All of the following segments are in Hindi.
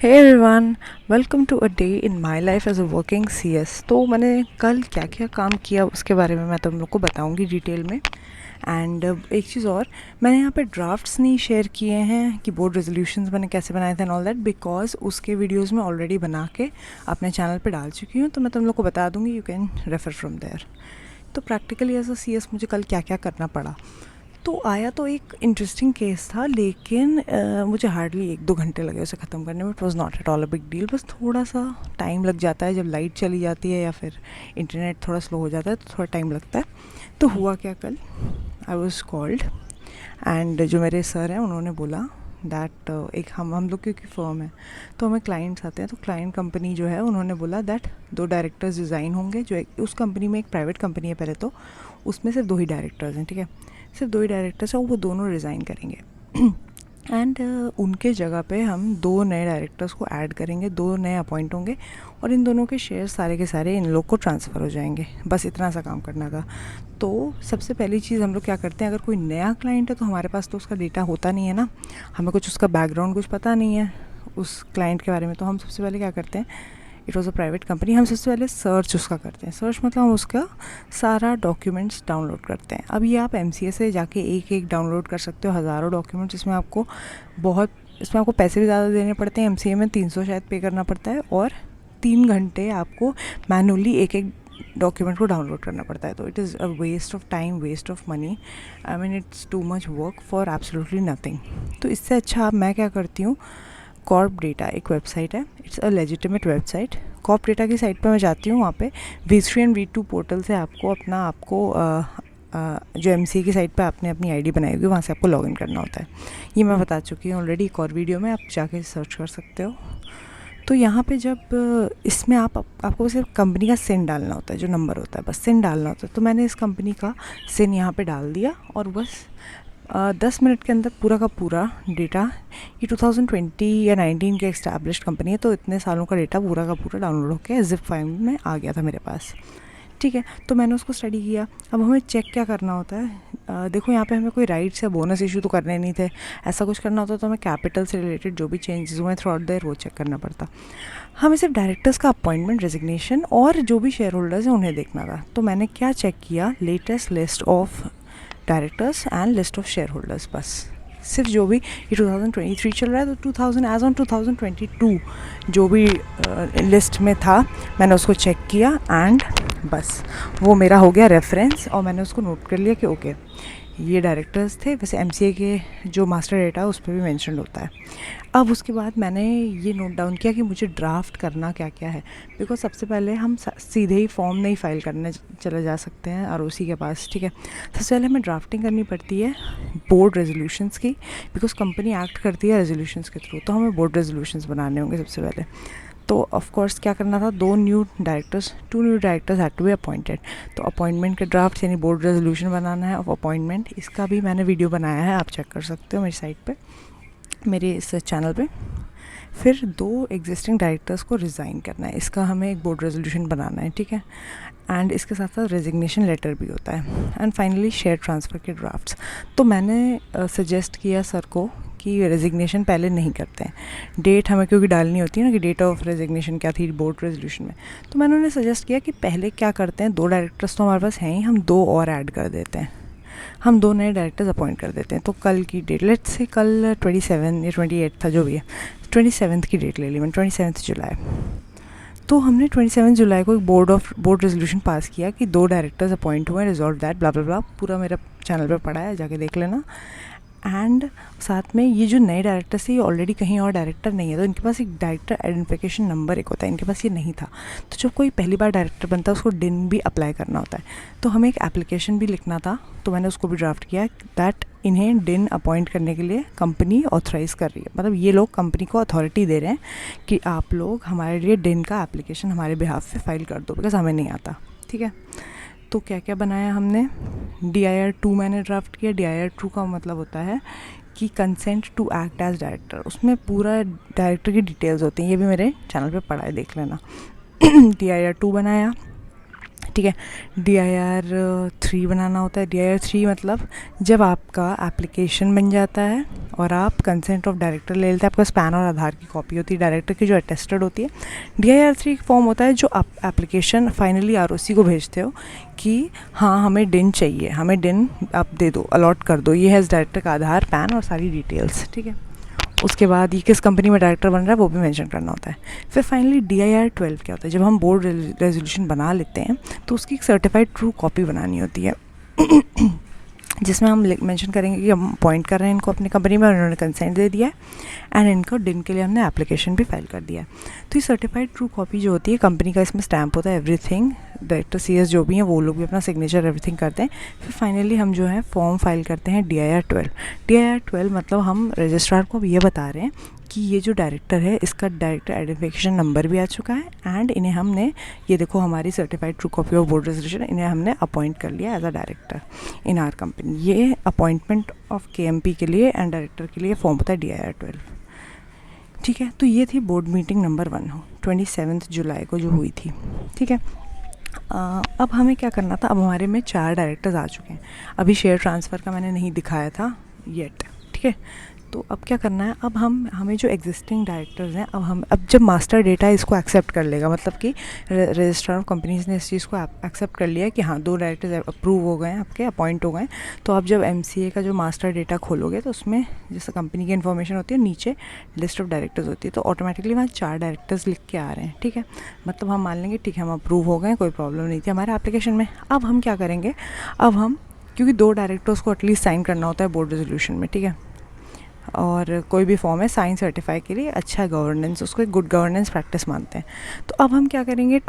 Hey everyone, welcome to a day in my life as a working CS. तो मैंने कल क्या क्या काम किया उसके बारे में मैं तुम लोग को बताऊंगी डिटेल में। एंड एक चीज़ और, मैंने यहाँ पे ड्राफ्ट्स नहीं शेयर किए हैं कि बोर्ड रेजोल्यूशंस मैंने कैसे बनाए थे एंड ऑल दैट, बिकॉज उसके वीडियोस में ऑलरेडी बना के अपने चैनल पे डाल चुकी हूँ, तो मैं तुम लोग को बता दूँगी, you can refer from there. तो प्रैक्टिकली एज अ सीएस मुझे कल क्या क्या करना पड़ा। तो आया तो एक इंटरेस्टिंग केस था, लेकिन मुझे हार्डली 1-2 घंटे लगे उसे ख़त्म करने में। It was not at all a big deal, बस थोड़ा सा टाइम लग जाता है जब लाइट चली जाती है या फिर इंटरनेट थोड़ा स्लो हो जाता है, तो थोड़ा टाइम लगता है। तो हुआ क्या, कल आई वॉज कॉल्ड एंड जो मेरे सर हैं उन्होंने बोला दैट एक हम लोग की फर्म है, तो हमें क्लाइंट्स आते हैं, तो क्लाइंट कंपनी जो है उन्होंने बोला दैट 2 डायरेक्टर्स डिज़ाइन होंगे। जो उस कंपनी में एक प्राइवेट कंपनी है पहले, तो उसमें सिर्फ 2 ही डायरेक्टर्स हैं, ठीक है, सिर्फ 2 ही डायरेक्टर्स हैं, वो दोनों रिज़ाइन करेंगे। एंड उनके जगह पे हम 2 नए डायरेक्टर्स को ऐड करेंगे, 2 नए अपॉइंट होंगे और इन दोनों के शेयर सारे के सारे इन लोग को ट्रांसफ़र हो जाएंगे। बस इतना सा काम करना था। तो सबसे पहली चीज़ हम लोग क्या करते हैं, अगर कोई नया क्लाइंट है तो हमारे पास तो उसका डेटा होता नहीं है ना, हमें कुछ उसका बैकग्राउंड कुछ पता नहीं है उस क्लाइंट के बारे में। तो हम सबसे पहले क्या करते हैं, it was a private company, हम सबसे पहले सर्च उसका करते हैं। सर्च मतलब हम उसका सारा डॉक्यूमेंट्स डाउनलोड करते हैं। अब ये आप एमसीए से जाके एक एक डाउनलोड कर सकते हो, हज़ारों डॉक्यूमेंट्स। इसमें आपको पैसे भी ज़्यादा देने पड़ते हैं। एमसीए में 300 शायद पे करना पड़ता है और 3 घंटे आपको मैनुअली एक एक डॉक्यूमेंट को डाउनलोड करना पड़ता है। तो it is a waste of time, waste of money. I mean it's too much work for absolutely nothing. तो इससे अच्छा मैं क्या करती हूँ, कॉर्प डेटा एक वेबसाइट है, it's a legitimate website. Corp data की साइट पे मैं जाती हूँ, वहाँ पे V3 एंड V2 पोर्टल से जो एमसीए की साइट पे आपने अपनी आईडी बनाई होगी, वहाँ से आपको लॉगिन करना होता है। ये मैं बता चुकी हूँ ऑलरेडी एक और वीडियो में, आप जाके सर्च कर सकते हो। तो यहाँ पे जब इसमें आपको सिर्फ कंपनी का सिन डालना होता है, जो नंबर होता है बस सिन डालना होता है। तो मैंने इस कंपनी का सिन यहाँ पे डाल दिया और बस 10 मिनट के अंदर पूरा का पूरा डेटा, ये 2020 या 19 की एस्टैब्लिश्ड कंपनी है, तो इतने सालों का डेटा पूरा का पूरा डाउनलोड होकर जिप फाइल में आ गया था मेरे पास। ठीक है, तो मैंने उसको स्टडी किया। अब हमें चेक क्या करना होता है, देखो यहाँ पे हमें कोई राइट्स या बोनस इशू तो करने नहीं थे। ऐसा कुछ करना होता तो हमें कैपिटल से रिलेटेड जो भी चेंजेस हुए थ्रू आउट देयर वो चेक करना पड़ता। हमें सिर्फ डायरेक्टर्स का अपॉइंटमेंट, रेजिग्नेशन और जो भी शेयर होल्डर्स हैं उन्हें देखना था। तो मैंने क्या चेक किया, latest list of directors and list of share holders. बस सिर्फ जो भी, ये 2023 चल रहा है, तो 2000 एज ऑन 2022 जो भी लिस्ट में था मैंने उसको चेक किया एंड बस वो मेरा हो गया रेफरेंस। और मैंने उसको नोट कर लिया कि ओके ये डायरेक्टर्स थे। वैसे एमसीए के जो मास्टर डेटा है उस पर भी मेंशन होता है। अब उसके बाद मैंने ये नोट डाउन किया कि मुझे ड्राफ्ट करना क्या क्या है, बिकॉज सबसे पहले हम सीधे ही फॉर्म नहीं फाइल करने चले जा सकते हैं आरओसी के पास। ठीक है, सबसे पहले हमें ड्राफ्टिंग करनी पड़ती है बोर्ड रेजोल्यूशंस की, बिकॉज कंपनी एक्ट करती है रेजोल्यूशंस के थ्रू। तो हमें बोर्ड रेजोल्यूशंस बनाने होंगे सबसे पहले। तो ऑफ कोर्स क्या करना था, 2 new directors had to be appointed. तो अपॉइंटमेंट के ड्राफ्ट यानी बोर्ड रेजोल्यूशन बनाना है ऑफ अपॉइंटमेंट, इसका भी मैंने वीडियो बनाया है, आप चेक कर सकते हो मेरी साइट पे, मेरे इस चैनल पे। फिर 2 एग्जिस्टिंग डायरेक्टर्स को रिज़ाइन करना है, इसका हमें एक बोर्ड रेजोल्यूशन बनाना है। ठीक है, एंड इसके साथ साथ रेजिग्नेशन लेटर भी होता है। एंड फाइनली शेयर ट्रांसफ़र के ड्राफ्ट्स। तो मैंने सजेस्ट किया सर को कि रेजिग्नेशन पहले नहीं करते हैं, डेट हमें क्योंकि डालनी होती है ना कि डेट ऑफ रेजिग्नेशन क्या थी बोर्ड रेजोल्यूशन में। तो मैंने उन्हें सजेस्ट किया कि पहले क्या करते हैं, 2 डायरेक्टर्स तो हमारे पास हैं ही, हम 2 और ऐड कर देते हैं, हम 2 नए डायरेक्टर्स अपॉइंट कर देते हैं। तो कल की डेट, लेट्स से कल 27 या 28 था, जो भी है, 27 की डेट ले ली मैंने, 27 जुलाई। तो हमने 27 जुलाई को एक बोर्ड रेजोल्यूशन पास किया कि 2 डायरेक्टर्स अपॉइंट हुए, रिजॉल्व दैट ब्ला ब्ला ब्ला, पूरा मेरा चैनल पे पड़ा है, जाके देख लेना। एंड साथ में ये जो नए डायरेक्टर्स थे, ये ऑलरेडी कहीं और डायरेक्टर नहीं है, तो इनके पास एक डायरेक्टर आइडेंटिफिकेशन नंबर एक होता है, इनके पास ये नहीं था। तो जब कोई पहली बार डायरेक्टर बनता है उसको डिन भी अप्लाई करना होता है। तो हमें एक एप्लीकेशन भी लिखना था, तो मैंने उसको भी ड्राफ्ट किया दैट इन्हें डिन अपॉइंट करने के लिए कंपनी ऑथराइज कर रही है, मतलब ये लोग कंपनी को अथॉरिटी दे रहे हैं कि आप लोग हमारे लिए डिन का एप्लीकेशन हमारे बिहाफ पे फाइल कर दो, बिकॉज हमें नहीं आता। ठीक है, तो क्या क्या बनाया हमने, DIR-2 मैंने ड्राफ्ट किया। DIR-2 का मतलब होता है कि consent to act as director, उसमें पूरा डायरेक्टर की डिटेल्स होती हैं, ये भी मेरे चैनल पे पड़ा है, देख लेना। DIR-2 बनाया। ठीक है। DIR-3 बनाना होता है। DIR-3 मतलब जब आपका एप्लीकेशन बन जाता है और आप कंसेंट ऑफ डायरेक्टर ले लेते हैं, आपका पैन और आधार की कॉपी होती है डायरेक्टर की जो अटेस्टेड होती है। DIR-3 एक फॉर्म होता है जो आप एप्लीकेशन फाइनली ROC को भेजते हो कि हाँ हमें डिन चाहिए, हमें डिन आप दे दो, अलॉट कर दो, ये है इस डायरेक्टर का आधार, पैन और सारी डिटेल्स। ठीक है। उसके बाद ये किस कंपनी में डायरेक्टर बन रहा है वो भी मेंशन करना होता है। फिर फाइनली DIR-12 क्या होता है, जब हम बोर्ड रेजोल्यूशन बना लेते हैं तो उसकी एक सर्टिफाइड ट्रू कॉपी बनानी होती है जिसमें हम मेंशन करेंगे कि हम अपॉइंट कर रहे हैं इनको अपनी कंपनी में और इन्होंने कंसेंट दे दिया है एंड इनको डिन के लिए हमने एप्लीकेशन भी फाइल कर दिया है। तो ये सर्टिफाइड ट्रू कॉपी जो होती है कंपनी का, इसमें स्टैम्प होता है, एवरीथिंग, डायरेक्टर CS जो भी हैं वो लोग भी अपना सिग्नेचर एवरीथिंग करते हैं। फिर फाइनली हम जो है फॉर्म फाइल करते हैं DIR-12। DIR-12 मतलब हम रजिस्ट्रार को अब ये बता रहे हैं कि ये जो डायरेक्टर है इसका डायरेक्टर आइडेंटिफिकेशन नंबर भी आ चुका है एंड इन्हें हमने, ये देखो हमारी certified true copy of board resolution, इन्हें हमने अपॉइंट कर लिया as a director in our company. ये अपॉइंटमेंट ऑफ KMP के लिए एंड डायरेक्टर के लिए फॉर्म होता है DIR-12। ठीक है। तो ये थी बोर्ड मीटिंग नंबर 1 27 जुलाई को जो हुई थी। ठीक है। अब हमें क्या करना था, अब हमारे में 4 डायरेक्टर्स आ चुके हैं। अभी शेयर ट्रांसफ़र का मैंने नहीं दिखाया था येट। ठीक है। तो अब क्या करना है, अब हमें जो एग्जिस्टिंग डायरेक्टर्स हैं, अब जब मास्टर डेटा इसको एक्सेप्ट कर लेगा, मतलब कि रजिस्ट्रार ऑफ कंपनीज ने इस चीज़ को एक्सेप्ट कर लिया कि हाँ 2 डायरेक्टर्स अप्रूव हो गए हैं, आपके अपॉइंट हो गए हैं। तो आप जब MCA का जो मास्टर डेटा खोलोगे तो उसमें जैसे कंपनी की इन्फॉर्मेशन होती है, नीचे लिस्ट ऑफ डायरेक्टर्स होती है, तो ऑटोमेटिकली वहाँ 4 डायरेक्टर्स लिख के आ रहे हैं। ठीक है। मतलब हम मान लेंगे ठीक है हम अप्रूव हो गए, कोई प्रॉब्लम नहीं थी हमारे एप्लीकेशन में। अब हम क्या करेंगे, अब हम, क्योंकि 2 डायरेक्टर्स को एटलीस्ट साइन करना होता है बोर्ड रेजोल्यूशन में। ठीक है। और कोई भी फॉर्म है साइन सर्टिफाई के लिए अच्छा गवर्नेंस, उसको एक गुड गवर्नेंस प्रैक्टिस मानते हैं। तो अब हम क्या करेंगे,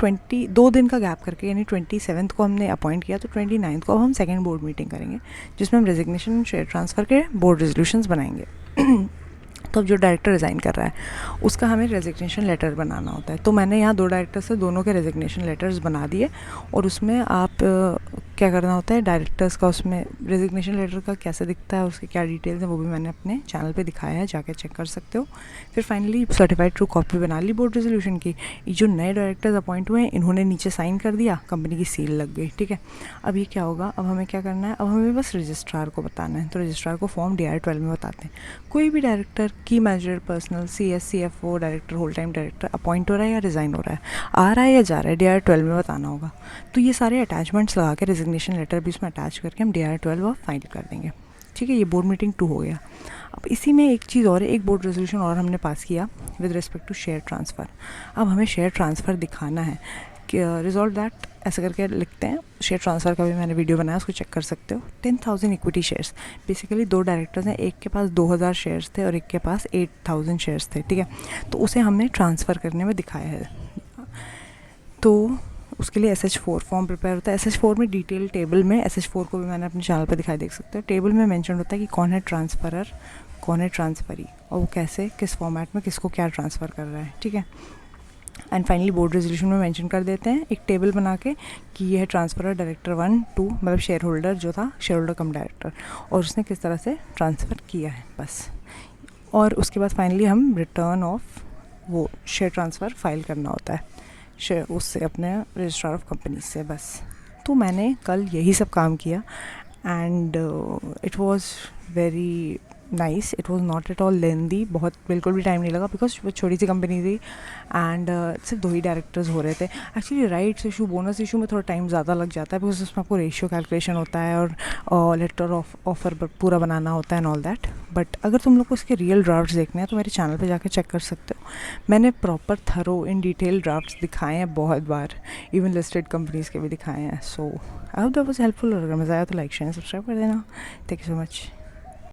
2 दिन का गैप करके, यानी 27 को हमने अपॉइंट किया तो 29 को अब हम सेकेंड बोर्ड मीटिंग करेंगे जिसमें हम रेजिग्नेशन, शेयर ट्रांसफ़र के बोर्ड रेजोल्यूशंस बनाएंगे। तो अब जो डायरेक्टर रिज़ाइन कर रहा है उसका हमें रेजिग्नेशन लेटर बनाना होता है। तो मैंने यहाँ 2 डायरेक्टर से दोनों के रेजिग्नेशन लेटर्स बना दिए और उसमें आप क्या करना होता है, डायरेक्टर्स का उसमें रेजिग्नेशन लेटर का कैसे दिखता है, उसके क्या डिटेल्स हैं वो भी मैंने अपने चैनल पे दिखाया है, जाके चेक कर सकते हो। फिर फाइनली सर्टिफाइड ट्रू कॉपी बना ली बोर्ड रेजोल्यूशन की। ये जो नए डायरेक्टर्स अपॉइंट हुए हैं इन्होंने नीचे साइन कर दिया, कंपनी की सील लग गई। ठीक है। अब ये क्या होगा, अब हमें क्या करना है, अब हमें बस रजिस्ट्रार को बताना है। तो रजिस्ट्रार को फॉर्म DIR-12 में बताते हैं। कोई भी director, key manager, personnel, CS, CFO, director, whole time director appoint हो रहा है या रिज़ाइन हो रहा है, आ रहा है या जा रहा है, DIR-12 में बताना होगा। तो ये सारे अटैचमेंट्स लगा के रेजिग्नेशन लेटर भी इसमें अटैच करके हम DIR-12 फाइल कर देंगे। ठीक है। ये बोर्ड मीटिंग 2 हो गया। अब इसी में एक चीज़ और है, एक बोर्ड रेजोल्यूशन और हमने पास किया with respect to share transfer. अब हमें शेयर ट्रांसफ़र दिखाना है कि रिजॉल्व दैट, ऐसे करके लिखते हैं। शेयर ट्रांसफ़र का भी मैंने वीडियो बनाया, उसको चेक कर सकते हो। 10,000 इक्विटी शेयर्स, बेसिकली 2 डायरेक्टर्स हैं, एक के पास 2,000 शेयर्स थे और एक के पास 8,000 शेयर्स थे। ठीक है। तो उसे हमने ट्रांसफ़र करने में दिखाया है। तो उसके लिए SH4 फॉर्म प्रिपेयर होता है। SH4 में डिटेल टेबल में, SH4 को भी मैंने अपने चैनल पर दिखाई, देख सकते हो। टेबल में मेंशन होता है कि कौन है ट्रांसफ़रर, कौन है ट्रांसफ़री और वो कैसे, किस फॉर्मेट में किसको क्या ट्रांसफ़र कर रहा है। ठीक है। एंड फाइनली बोर्ड रेजोल्यूशन में मेंशन कर देते हैं एक टेबल बना के कि ये है ट्रांसफ़रर डायरेक्टर 1, 2, मतलब शेयर होल्डर जो था, शेयर होल्डर कम डायरेक्टर, और उसने किस तरह से ट्रांसफ़र किया है बस। और उसके बाद फाइनली हम रिटर्न ऑफ वो शेयर ट्रांसफ़र फाइल करना होता है शेयर उससे, अपने रजिस्ट्रार ऑफ कंपनी से, बस। तो मैंने कल यही सब काम किया and it was very nice, it was not at all lengthy, बहुत बिल्कुल भी टाइम नहीं लगा बिकॉज वो छोटी सी कंपनी थी एंड सिर्फ 2 ही डायरेक्टर्स हो रहे थे। Actually rights issue, bonus issue में थोड़ा टाइम ज़्यादा लग जाता है बिकॉज उसमें आपको रेशियो कैलकुलेशन होता है और लेटर ऑफ ऑफर पूरा बनाना होता है एंड ऑल दैट। बट अगर तुम लोग को इसके रियल ड्राफ्ट्स देखने हैं तो मेरे चैनल पे जाकर चेक कर सकते हो। मैंने proper thorough in detail drafts दिखाए हैं बहुत बार, इवन लिस्टेड कंपनीज़ के भी दिखाए हैं। So I hope that was helpful. अगर मज़ा आया तो लाइक शेयर सब्सक्राइब कर देना। Thank you so much.